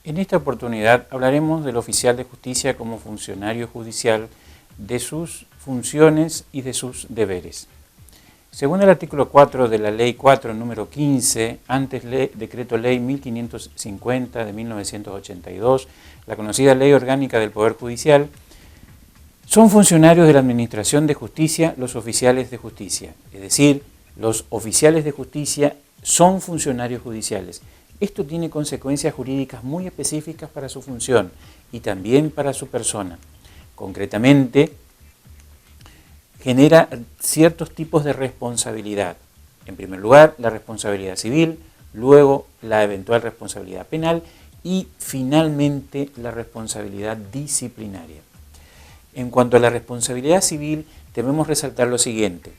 En esta oportunidad hablaremos del oficial de justicia como funcionario judicial, de sus funciones y de sus deberes. Según el artículo 4 de la Ley 4, número 15, antes Decreto Ley 1550 de 1982, la conocida Ley Orgánica del Poder Judicial, son funcionarios de la Administración de Justicia los oficiales de justicia, es decir, los oficiales de justicia son funcionarios judiciales. Esto tiene consecuencias jurídicas muy específicas para su función y también para su persona. Concretamente, genera ciertos tipos de responsabilidad. En primer lugar, la responsabilidad civil, luego la eventual responsabilidad penal y finalmente la responsabilidad disciplinaria. En cuanto a la responsabilidad civil, debemos resaltar lo siguiente.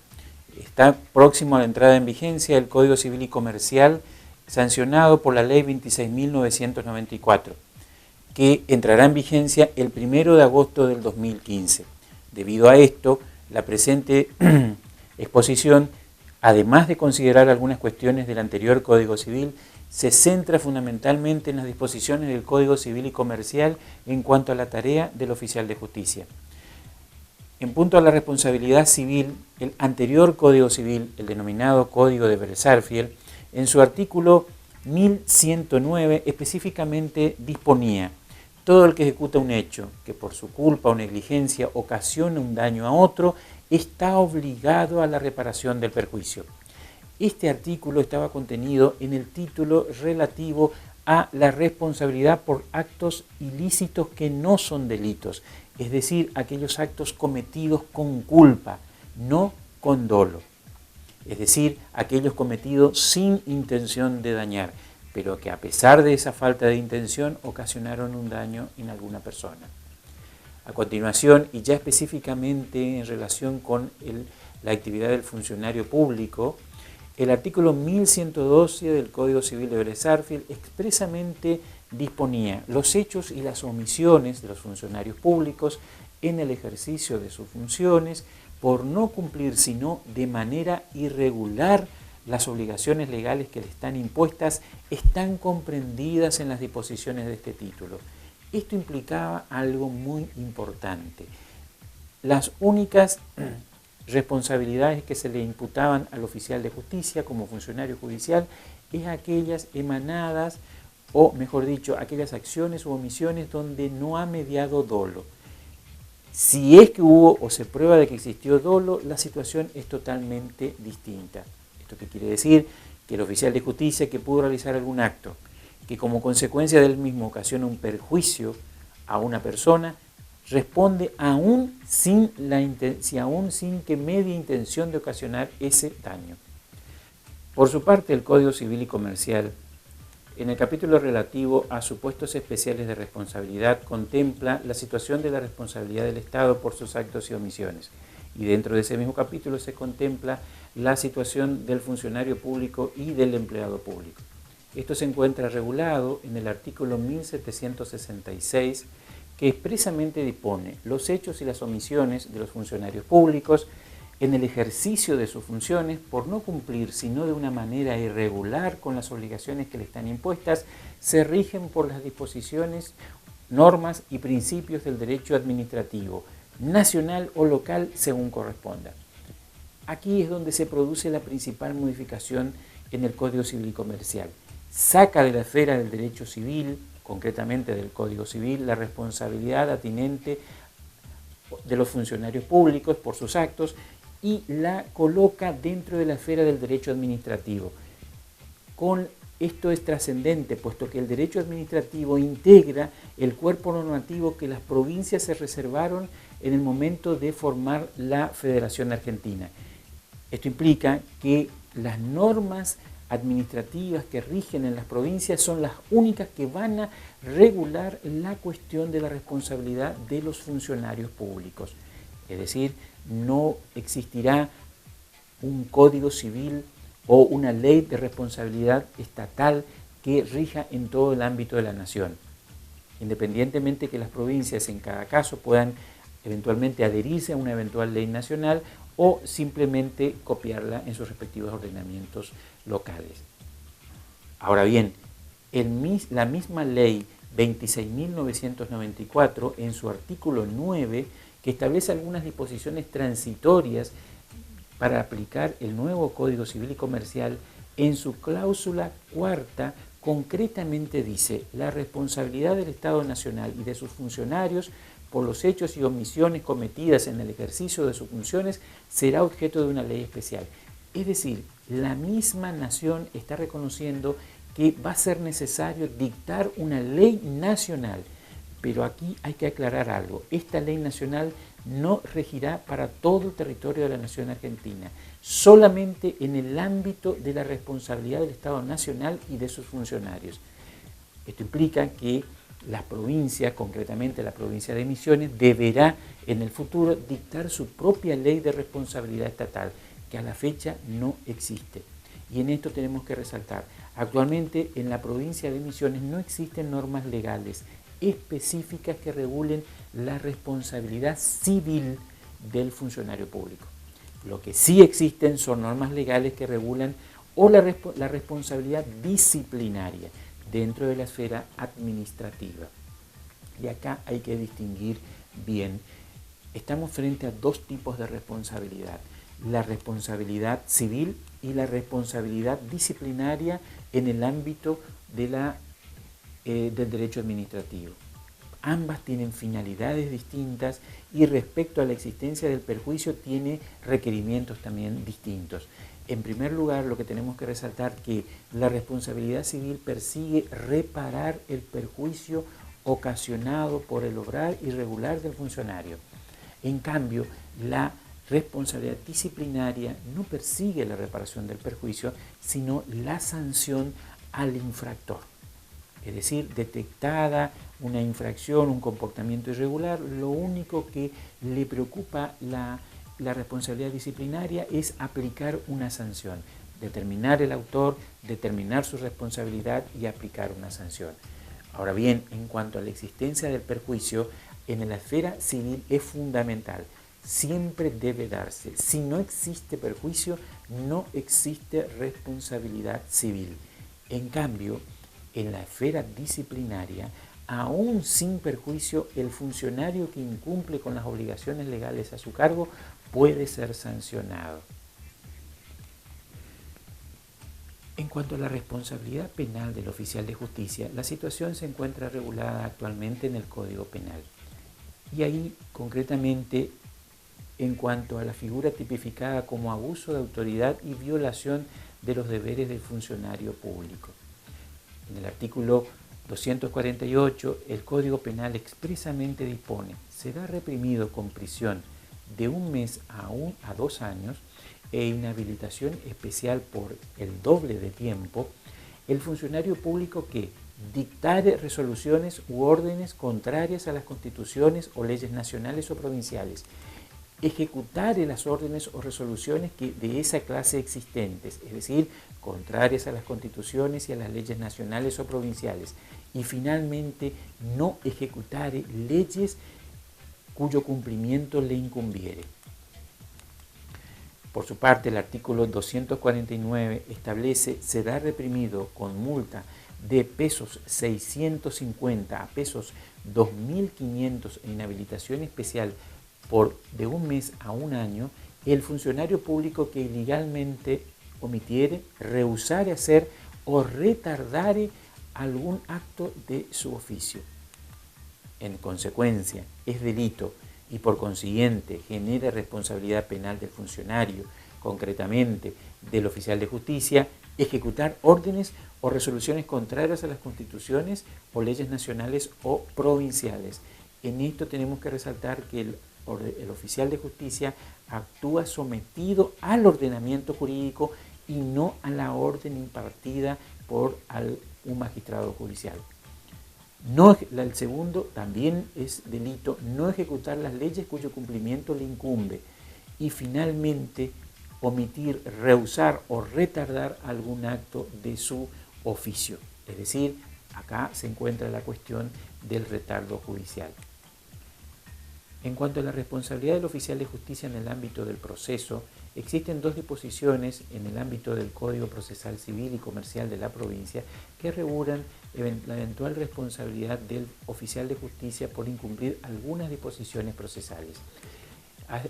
Está próximo a la entrada en vigencia del Código Civil y Comercial sancionado por la Ley 26.994, que entrará en vigencia el 1 de agosto del 2015. Debido a esto, la presente exposición, además de considerar algunas cuestiones del anterior Código Civil, se centra fundamentalmente en las disposiciones del Código Civil y Comercial en cuanto a la tarea del oficial de justicia. En punto a la responsabilidad civil, el anterior Código Civil, el denominado Código de Versarfield, en su artículo 1109 específicamente disponía: todo el que ejecuta un hecho que por su culpa o negligencia ocasiona un daño a otro está obligado a la reparación del perjuicio. Este artículo estaba contenido en el título relativo a la responsabilidad por actos ilícitos que no son delitos, es decir, aquellos actos cometidos con culpa, no con dolo. Es decir, aquellos cometidos sin intención de dañar, pero que a pesar de esa falta de intención ocasionaron un daño en alguna persona. A continuación, y ya específicamente en relación con la actividad del funcionario público, el artículo 1112 del Código Civil de Versarfield expresamente disponía los hechos y las omisiones de los funcionarios públicos en el ejercicio de sus funciones por no cumplir sino de manera irregular las obligaciones legales que le están impuestas, están comprendidas en las disposiciones de este título. Esto implicaba algo muy importante. Las únicas responsabilidades que se le imputaban al oficial de justicia como funcionario judicial es aquellas emanadas, o mejor dicho, aquellas acciones u omisiones donde no ha mediado dolo. Si es que hubo o se prueba de que existió dolo, la situación es totalmente distinta. ¿Esto qué quiere decir? Que el oficial de justicia que pudo realizar algún acto que como consecuencia del mismo ocasiona un perjuicio a una persona, responde aún sin que medie intención de ocasionar ese daño. Por su parte, el Código Civil y Comercial, en el capítulo relativo a supuestos especiales de responsabilidad, contempla la situación de la responsabilidad del Estado por sus actos y omisiones. Y dentro de ese mismo capítulo se contempla la situación del funcionario público y del empleado público. Esto se encuentra regulado en el artículo 1766, que expresamente dispone los hechos y las omisiones de los funcionarios públicos en el ejercicio de sus funciones por no cumplir, sino de una manera irregular con las obligaciones que le están impuestas, se rigen por las disposiciones, normas y principios del derecho administrativo, nacional o local, según corresponda. Aquí es donde se produce la principal modificación en el Código Civil y Comercial. Saca de la esfera del derecho civil, concretamente del Código Civil, la responsabilidad atinente de los funcionarios públicos por sus actos y la coloca dentro de la esfera del derecho administrativo. Esto es trascendente, puesto que el derecho administrativo integra el cuerpo normativo que las provincias se reservaron en el momento de formar la Federación Argentina. Esto implica que las normas administrativas que rigen en las provincias son las únicas que van a regular la cuestión de la responsabilidad de los funcionarios públicos. Es decir, no existirá un código civil o una ley de responsabilidad estatal que rija en todo el ámbito de la nación. Independientemente que las provincias en cada caso puedan eventualmente adherirse a una eventual ley nacional o simplemente copiarla en sus respectivos ordenamientos locales. Ahora bien, la misma ley 26.994, en su artículo 9, que establece algunas disposiciones transitorias para aplicar el nuevo Código Civil y Comercial, en su cláusula cuarta concretamente dice: la responsabilidad del Estado Nacional y de sus funcionarios por los hechos y omisiones cometidas en el ejercicio de sus funciones será objeto de una ley especial. Es decir, la misma nación está reconociendo que va a ser necesario dictar una ley nacional. Pero aquí hay que aclarar algo: esta ley nacional no regirá para todo el territorio de la nación argentina, solamente en el ámbito de la responsabilidad del Estado Nacional y de sus funcionarios. Esto implica que las provincias, concretamente la provincia de Misiones, deberá en el futuro dictar su propia ley de responsabilidad estatal, que a la fecha no existe. Y en esto tenemos que resaltar: actualmente en la provincia de Misiones no existen normas legales específicas que regulen la responsabilidad civil del funcionario público. Lo que sí existen son normas legales que regulan la responsabilidad disciplinaria dentro de la esfera administrativa. Y acá hay que distinguir bien. Estamos frente a dos tipos de responsabilidad: la responsabilidad civil y la responsabilidad disciplinaria en el ámbito del derecho administrativo. Ambas tienen finalidades distintas y respecto a la existencia del perjuicio tiene requerimientos también distintos. En primer lugar, lo que tenemos que resaltar es que la responsabilidad civil persigue reparar el perjuicio ocasionado por el obrar irregular del funcionario. En cambio, la responsabilidad disciplinaria no persigue la reparación del perjuicio, sino la sanción al infractor. Es decir, detectada una infracción, un comportamiento irregular, lo único que le preocupa la responsabilidad disciplinaria es aplicar una sanción, determinar el autor, determinar su responsabilidad y aplicar una sanción. Ahora bien, en cuanto a la existencia del perjuicio, en la esfera civil es fundamental, siempre debe darse. Si no existe perjuicio, no existe responsabilidad civil. En cambio, en la esfera disciplinaria, aún sin perjuicio, el funcionario que incumple con las obligaciones legales a su cargo puede ser sancionado. En cuanto a la responsabilidad penal del oficial de justicia, la situación se encuentra regulada actualmente en el Código Penal. Y ahí, concretamente, en cuanto a la figura tipificada como abuso de autoridad y violación de los deberes del funcionario público. En el artículo 248, el Código Penal expresamente dispone: será reprimido con prisión de 1 mes a 2 años e inhabilitación especial por el doble de tiempo el funcionario público que dictare resoluciones u órdenes contrarias a las constituciones o leyes nacionales o provinciales, ejecutare las órdenes o resoluciones de esa clase existentes, es decir, contrarias a las constituciones y a las leyes nacionales o provinciales, y finalmente no ejecutare leyes cuyo cumplimiento le incumbiere. Por su parte, el artículo 249 establece: será reprimido con multa de pesos 650 a pesos 2.500 e inhabilitación especial de 1 mes a 1 año el funcionario público que ilegalmente omitiere, rehusare hacer o retardare algún acto de su oficio. En consecuencia, es delito y por consiguiente genera responsabilidad penal del funcionario, concretamente del oficial de justicia, ejecutar órdenes o resoluciones contrarias a las constituciones o leyes nacionales o provinciales. En esto tenemos que resaltar que el oficial de justicia actúa sometido al ordenamiento jurídico y no a la orden impartida por un magistrado judicial. El segundo también es delito: no ejecutar las leyes cuyo cumplimiento le incumbe. Y finalmente, omitir, rehusar o retardar algún acto de su oficio. Es decir, acá se encuentra la cuestión del retardo judicial. En cuanto a la responsabilidad del oficial de justicia en el ámbito del proceso, existen dos disposiciones en el ámbito del Código Procesal Civil y Comercial de la provincia que regulan la eventual responsabilidad del oficial de justicia por incumplir algunas disposiciones procesales.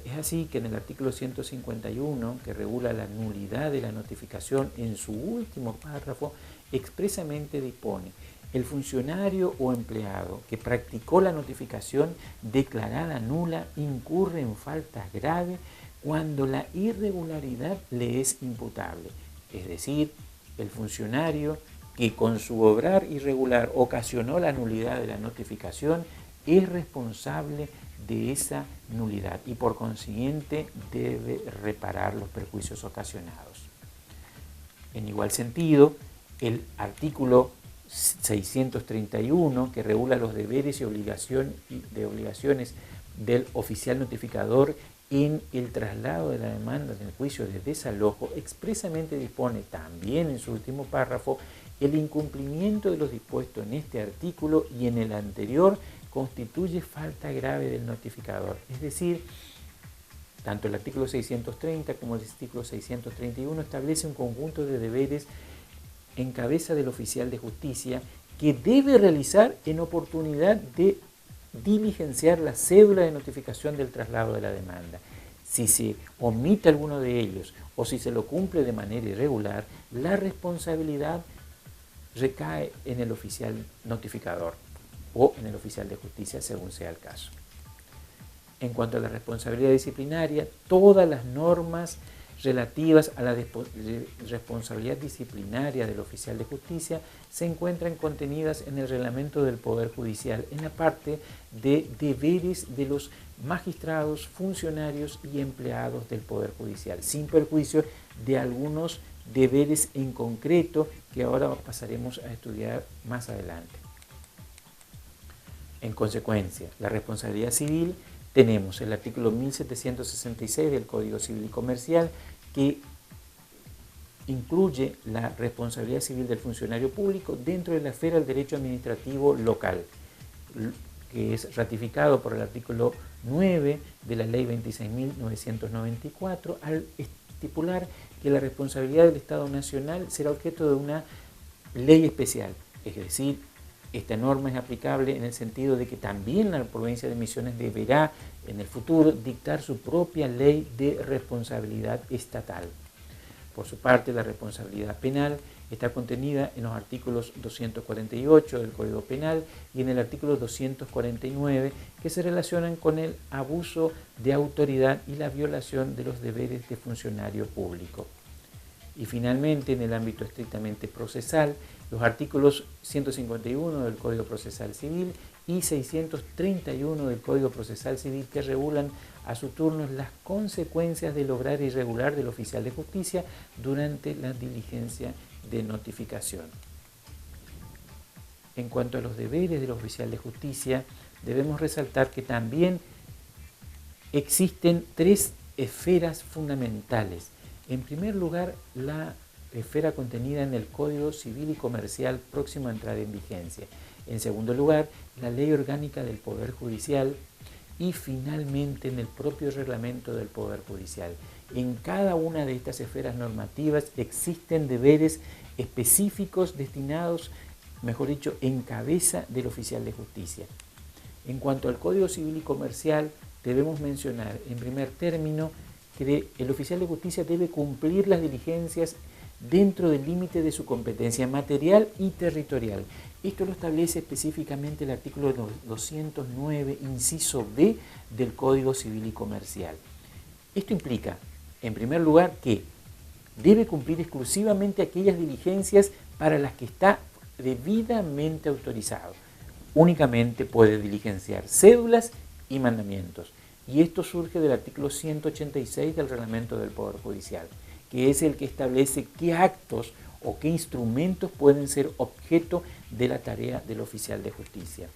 Es así que en el artículo 151, que regula la nulidad de la notificación, en su último párrafo expresamente dispone: el funcionario o empleado que practicó la notificación declarada nula incurre en faltas graves cuando la irregularidad le es imputable. Es decir, el funcionario que con su obrar irregular ocasionó la nulidad de la notificación es responsable de esa nulidad y por consiguiente debe reparar los perjuicios ocasionados. En igual sentido, el artículo 631, que regula los deberes y obligaciones del oficial notificador en el traslado de la demanda en el juicio de desalojo, expresamente dispone también en su último párrafo: el incumplimiento de los dispuestos en este artículo y en el anterior constituye falta grave del notificador. Es decir, tanto el artículo 630 como el artículo 631 establece un conjunto de deberes en cabeza del oficial de justicia que debe realizar en oportunidad de diligenciar la cédula de notificación del traslado de la demanda. Si se omite alguno de ellos o si se lo cumple de manera irregular, la responsabilidad recae en el oficial notificador o en el oficial de justicia, según sea el caso. En cuanto a la responsabilidad disciplinaria, todas las normas relativas a la responsabilidad disciplinaria del oficial de justicia se encuentran contenidas en el reglamento del Poder Judicial, en la parte de deberes de los magistrados, funcionarios y empleados del Poder Judicial, sin perjuicio de algunos deberes en concreto que ahora pasaremos a estudiar más adelante. En consecuencia, la responsabilidad civil, tenemos el artículo 1766 del Código Civil y Comercial, que incluye la responsabilidad civil del funcionario público dentro de la esfera del derecho administrativo local, que es ratificado por el artículo 9 de la Ley 26.994, al estipular que la responsabilidad del Estado Nacional será objeto de una ley especial. Es decir, esta norma es aplicable en el sentido de que también la provincia de Misiones deberá en el futuro dictar su propia ley de responsabilidad estatal. Por su parte, la responsabilidad penal está contenida en los artículos 248 del Código Penal y en el artículo 249, que se relacionan con el abuso de autoridad y la violación de los deberes de funcionario público. Y finalmente, en el ámbito estrictamente procesal, los artículos 151 del Código Procesal Civil y 631 del Código Procesal Civil, que regulan a su turno las consecuencias del obrar irregular del oficial de justicia durante la diligencia de notificación. En cuanto a los deberes del oficial de justicia, debemos resaltar que también existen tres esferas fundamentales. En primer lugar, la esfera contenida en el Código Civil y Comercial próximo a entrar en vigencia. En segundo lugar, la Ley Orgánica del Poder Judicial y finalmente en el propio reglamento del Poder Judicial. En cada una de estas esferas normativas existen deberes específicos destinados, mejor dicho, en cabeza del oficial de justicia. En cuanto al Código Civil y Comercial, debemos mencionar en primer término que el oficial de justicia debe cumplir las diligencias dentro del límite de su competencia material y territorial. Esto lo establece específicamente el artículo 209, inciso B del Código Civil y Comercial. Esto implica, en primer lugar, que debe cumplir exclusivamente aquellas diligencias para las que está debidamente autorizado. Únicamente puede diligenciar cédulas y mandamientos. Y esto surge del artículo 186 del Reglamento del Poder Judicial, que es el que establece qué actos o qué instrumentos pueden ser objeto de la tarea del oficial de justicia.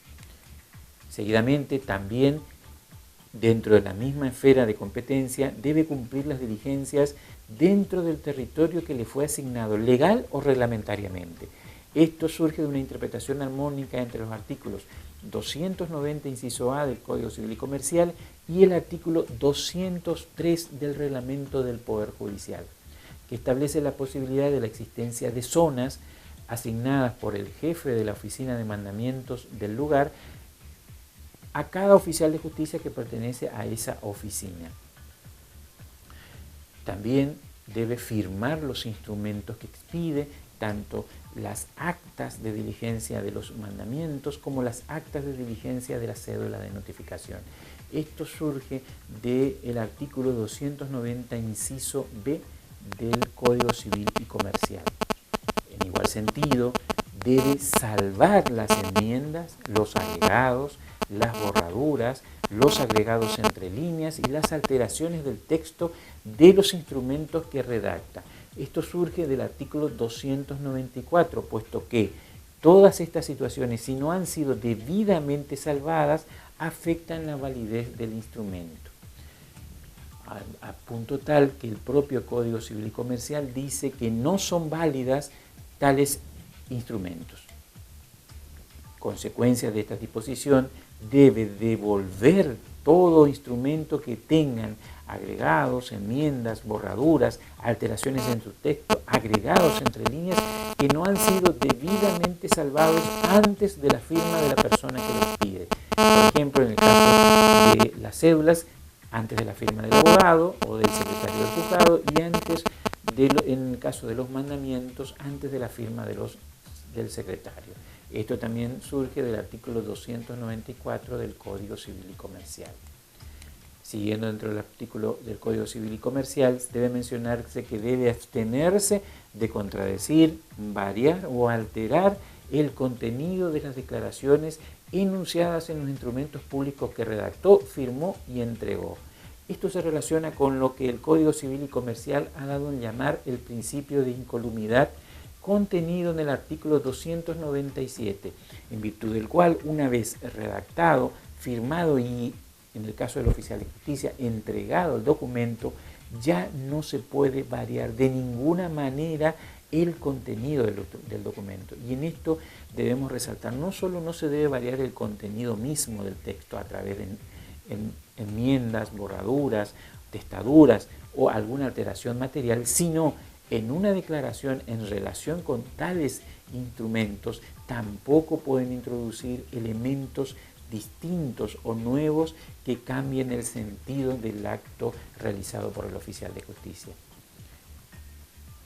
Seguidamente, también, dentro de la misma esfera de competencia, debe cumplir las diligencias dentro del territorio que le fue asignado legal o reglamentariamente. Esto surge de una interpretación armónica entre los artículos 290, inciso A del Código Civil y Comercial y el artículo 203 del Reglamento del Poder Judicial, que establece la posibilidad de la existencia de zonas asignadas por el jefe de la oficina de mandamientos del lugar a cada oficial de justicia que pertenece a esa oficina. También debe firmar los instrumentos que expide, tanto las actas de diligencia de los mandamientos como las actas de diligencia de la cédula de notificación. Esto surge del artículo 290, inciso B del Código Civil y Comercial. En igual sentido, debe salvar las enmiendas, los agregados, las borraduras, los agregados entre líneas y las alteraciones del texto de los instrumentos que redacta. Esto surge del artículo 294, puesto que todas estas situaciones, si no han sido debidamente salvadas, afectan la validez del instrumento. A punto tal que el propio Código Civil y Comercial dice que no son válidas tales instrumentos. Consecuencia de esta disposición, debe devolver todo instrumento que tengan agregados, enmiendas, borraduras, alteraciones en su texto, agregados entre líneas que no han sido debidamente salvados antes de la firma de la persona que los pide. Por ejemplo, en el caso de las cédulas, antes de la firma del abogado o del secretario del juzgado y en el caso de los mandamientos, antes de la firma del secretario. Esto también surge del artículo 294 del Código Civil y Comercial. Siguiendo dentro del artículo del Código Civil y Comercial, debe mencionarse que debe abstenerse de contradecir, variar o alterar el contenido de las declaraciones enunciadas en los instrumentos públicos que redactó, firmó y entregó. Esto se relaciona con lo que el Código Civil y Comercial ha dado en llamar el principio de incolumnidad, contenido en el artículo 297, en virtud del cual, una vez redactado, firmado y, en el caso del oficial de justicia, entregado el documento, ya no se puede variar de ninguna manera el contenido del documento. Y en esto debemos resaltar, no solo no se debe variar el contenido mismo del texto a través de enmiendas, borraduras, testaduras o alguna alteración material, sino en una declaración en relación con tales instrumentos tampoco pueden introducir elementos distintos o nuevos que cambien el sentido del acto realizado por el oficial de justicia.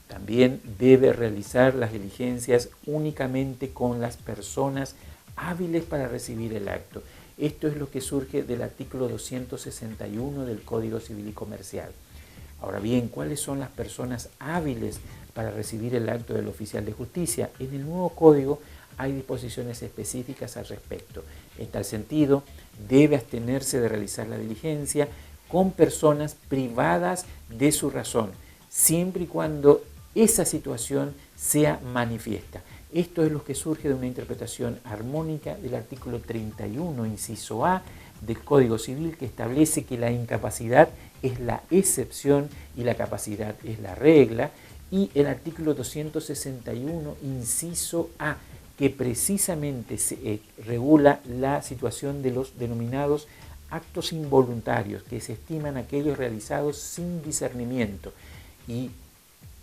También debe realizar las diligencias únicamente con las personas hábiles para recibir el acto. Esto es lo que surge del artículo 261 del Código Civil y Comercial. Ahora bien, ¿cuáles son las personas hábiles para recibir el acto del oficial de justicia? En el nuevo código hay disposiciones específicas al respecto. En tal sentido, debe abstenerse de realizar la diligencia con personas privadas de su razón, siempre y cuando esa situación sea manifiesta. Esto es lo que surge de una interpretación armónica del artículo 31, inciso A del Código Civil, que establece que la incapacidad es la excepción y la capacidad es la regla, y el artículo 261, inciso A, que precisamente regula la situación de los denominados actos involuntarios, que se estiman aquellos realizados sin discernimiento. Y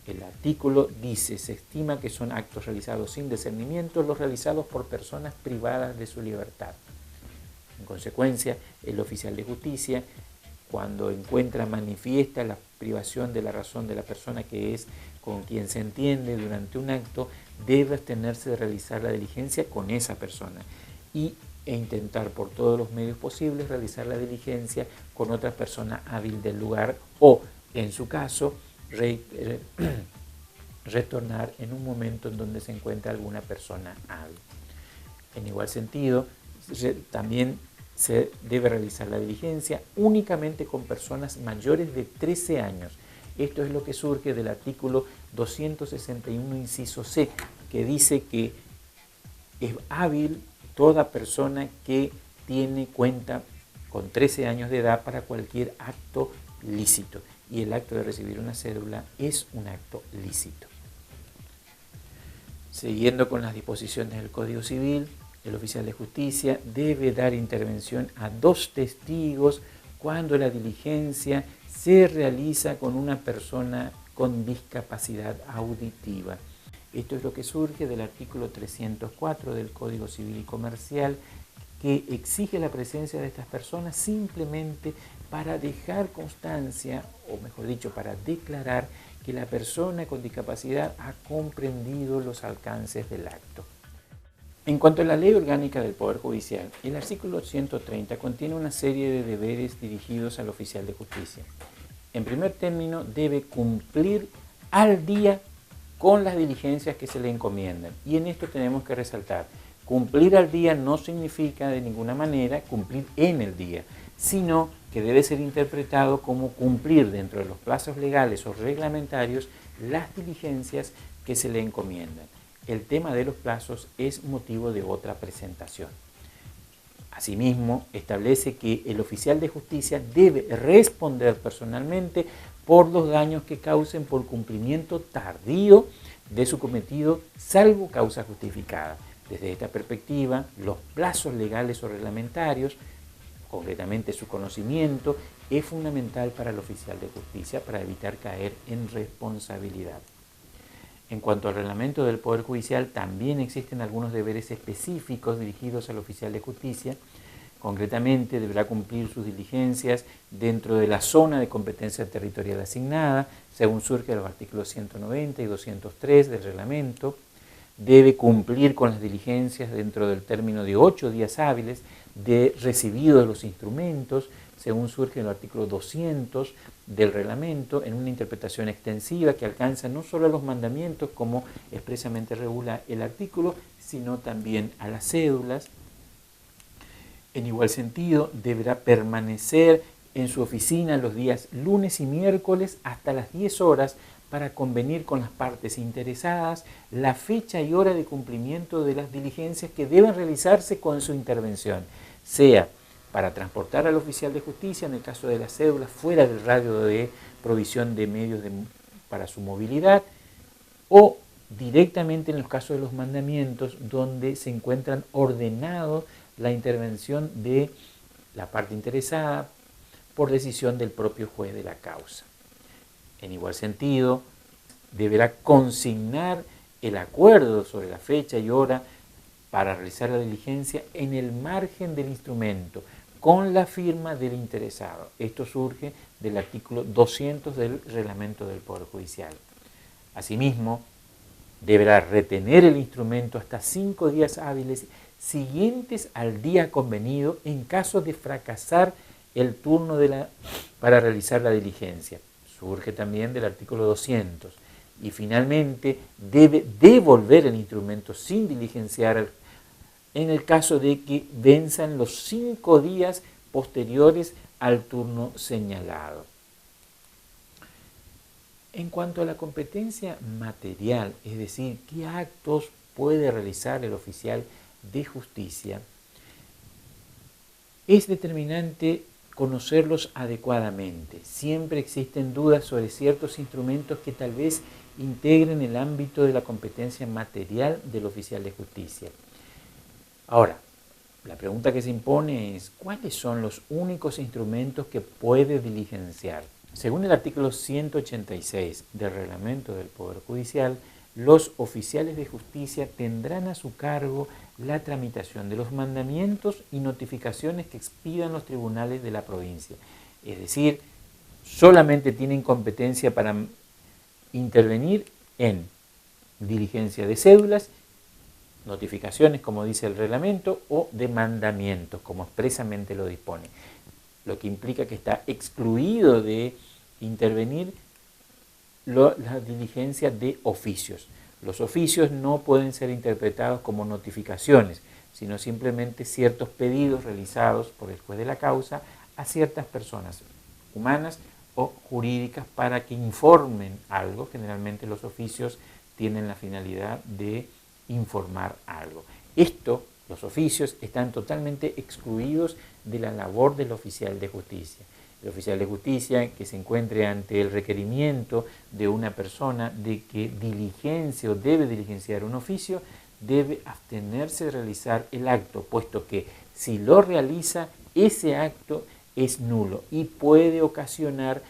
el artículo dice, se estima que son actos realizados sin discernimiento los realizados por personas privadas de su libertad. En consecuencia, el oficial de justicia, cuando encuentra manifiesta la privación de la razón de la persona que es con quien se entiende durante un acto, debe abstenerse de realizar la diligencia con esa persona e intentar por todos los medios posibles realizar la diligencia con otra persona hábil del lugar o, en su caso, retornar en un momento en donde se encuentra alguna persona hábil. En igual sentido, también se debe realizar la diligencia únicamente con personas mayores de 13 años. Esto es lo que surge del artículo 261, inciso C, que dice que es hábil toda persona que tiene cuenta con 13 años de edad para cualquier acto lícito. Y el acto de recibir una cédula es un acto lícito. Siguiendo con las disposiciones del Código Civil, el oficial de justicia debe dar intervención a 2 testigos cuando la diligencia se realiza con una persona con discapacidad auditiva. Esto es lo que surge del artículo 304 del Código Civil y Comercial, que exige la presencia de estas personas simplemente para dejar constancia, o mejor dicho, para declarar que la persona con discapacidad ha comprendido los alcances del acto. En cuanto a la Ley Orgánica del Poder Judicial, el artículo 130 contiene una serie de deberes dirigidos al oficial de justicia. En primer término, debe cumplir al día con las diligencias que se le encomiendan. Y en esto tenemos que resaltar, cumplir al día no significa de ninguna manera cumplir en el día, sino que debe ser interpretado como cumplir dentro de los plazos legales o reglamentarios las diligencias que se le encomiendan. El tema de los plazos es motivo de otra presentación. Asimismo, establece que el oficial de justicia debe responder personalmente por los daños que causen por cumplimiento tardío de su cometido, salvo causa justificada. Desde esta perspectiva, los plazos legales o reglamentarios, concretamente su conocimiento, es fundamental para el oficial de justicia para evitar caer en responsabilidad. En cuanto al reglamento del Poder Judicial, también existen algunos deberes específicos dirigidos al oficial de justicia. Concretamente, deberá cumplir sus diligencias dentro de la zona de competencia territorial asignada, según surge de los artículos 190 y 203 del reglamento. Debe cumplir con las diligencias dentro del término de 8 días hábiles de recibido de los instrumentos, según surge en el artículo 200 del reglamento, en una interpretación extensiva que alcanza no solo a los mandamientos, como expresamente regula el artículo, sino también a las cédulas. En igual sentido, deberá permanecer en su oficina los días lunes y miércoles hasta las 10 horas para convenir con las partes interesadas la fecha y hora de cumplimiento de las diligencias que deben realizarse con su intervención, sea para transportar al oficial de justicia, en el caso de las cédulas, fuera del radio de provisión de medios para su movilidad, o directamente en los casos de los mandamientos, donde se encuentran ordenados la intervención de la parte interesada por decisión del propio juez de la causa. En igual sentido, deberá consignar el acuerdo sobre la fecha y hora para realizar la diligencia en el margen del instrumento, con la firma del interesado. Esto surge del artículo 200 del Reglamento del Poder Judicial. Asimismo, deberá retener el instrumento hasta 5 días hábiles siguientes al día convenido en caso de fracasar el turno para realizar la diligencia. Surge también del artículo 200. Y finalmente, debe devolver el instrumento sin diligenciar en el caso de que venzan los 5 días posteriores al turno señalado. En cuanto a la competencia material, es decir, qué actos puede realizar el oficial de justicia, es determinante conocerlos adecuadamente. Siempre existen dudas sobre ciertos instrumentos que tal vez integren el ámbito de la competencia material del oficial de justicia. Ahora, la pregunta que se impone es, ¿cuáles son los únicos instrumentos que puede diligenciar? Según el artículo 186 del Reglamento del Poder Judicial, los oficiales de justicia tendrán a su cargo la tramitación de los mandamientos y notificaciones que expidan los tribunales de la provincia. Es decir, solamente tienen competencia para intervenir en diligencia de cédulas, notificaciones, como dice el reglamento, o de mandamientos, como expresamente lo dispone. Lo que implica que está excluido de intervenir la diligencia de oficios. Los oficios no pueden ser interpretados como notificaciones, sino simplemente ciertos pedidos realizados por el juez de la causa a ciertas personas humanas o jurídicas para que informen algo. Generalmente los oficios tienen la finalidad de informar algo. Los oficios están totalmente excluidos de la labor del oficial de justicia. El oficial de justicia que se encuentre ante el requerimiento de una persona de que diligencia o debe diligenciar un oficio, debe abstenerse de realizar el acto, puesto que si lo realiza, ese acto es nulo y puede ocasionar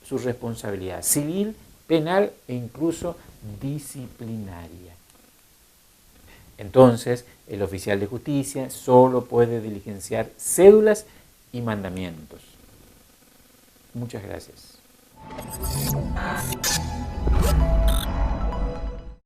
su responsabilidad civil, penal e incluso disciplinaria. Entonces, el oficial de justicia solo puede diligenciar cédulas y mandamientos. Muchas gracias.